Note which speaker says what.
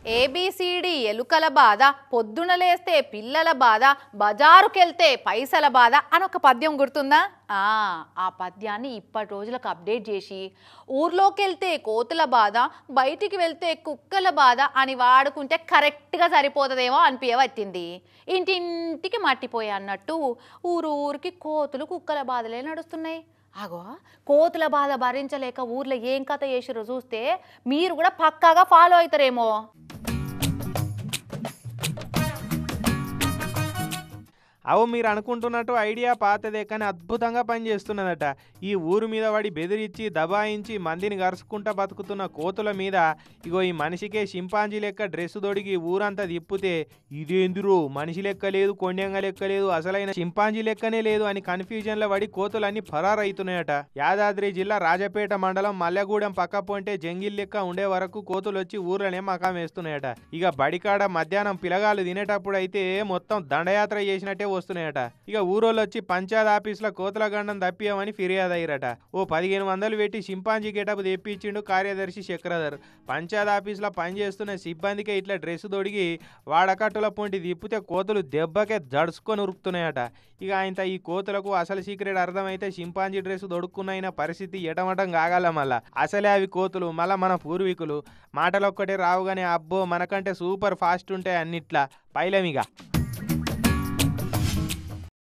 Speaker 1: A B C D ఎలుకల బాధ, పొద్దున లేస్తే పిల్లల బాధ, బజారుకెళ్తే పైసల బాధ అని ఒక పద్యం గుర్తుందా? ఆ పద్యాన్ని ఇప్పటి రోజులకు అప్డేట్ చేసి ఊర్లోకి వెళ్తే కోతుల బాధ, బయటికి వెళ్తే కుక్కల బాధ అని వాడుకుంటే కరెక్ట్గా సరిపోతుందేమో అనిపించవచ్చింది. ఇంటింటికి మట్టిపోయి అన్నట్టు ఊరూరికి కోతులు కుక్కల బాధలే నడుస్తున్నాయి. అగో కోతుల బాధ భరించలేక ఊర్లో ఏం కథ చేసిరో చూస్తే మీరు కూడా పక్కాగా ఫాలో అవుతారేమో.
Speaker 2: అవు మీరు అనుకుంటున్నట్టు ఐడియా పాతదే కానీ అద్భుతంగా పనిచేస్తున్నదట. ఈ ఊరు మీద వాడి బెదిరించి దబాయించి మందిని గరుచుకుంటా బతుకుతున్న కోతుల మీద ఇగో ఈ మనిషికే చింపాంజీ లెక్క డ్రెస్సు తొడిగి ఊరంతా తిప్పితే ఇదేందిరో మనిషి లెక్క లేదు, కొండంగా లెక్క లేదు, అసలైన చింపాంజీ లెక్కనే లేదు అని కన్ఫ్యూజన్లో పడి కోతులన్నీ ఫరారైతున్నాయట. యాదాద్రి జిల్లా రాజపేట మండలం మల్లెగూడెం పక్క పొంటే జంగిల్ లెక్క ఉండే వరకు కోతులు వచ్చి ఊర్లోనే మకాం వేస్తున్నాయట. ఇక బడికాడ మధ్యాహ్నం పిలగాలు తినేటప్పుడు అయితే మొత్తం దండయాత్ర చేసినట్టే వస్తున్నాయట. ఇక ఊరోళ్ళు వచ్చి పంచాయత్ ఆఫీసులో కోతుల గండం తప్పియమని ఫిర్యాదు అయ్యారట. ఓ 1500 పెట్టి చింపాంజీ గెటప్ తెప్పించిండు కార్యదర్శి చక్రధర్. పంచాయత్ ఆఫీసులో పనిచేస్తున్న సిబ్బందికే ఇట్లా డ్రెస్సు తొడిగి వాడకట్టుల పొంటి తిప్పితే కోతులు దెబ్బకే జడుచుకొని ఉరుకుతున్నాయట. ఇక ఆయన ఈ కోతులకు అసలు సీక్రెట్ అర్థమైతే చింపాంజీ డ్రెస్సు దొడుక్కున్న పరిస్థితి ఎటమటం కాగల. మళ్ళా అసలే అవి కోతులు, మళ్ళా మన పూర్వీకులు మాటలొక్కటే రావుగానే అబ్బో మనకంటే సూపర్ ఫాస్ట్ ఉంటాయి అన్నిట్లా పైలమిగా.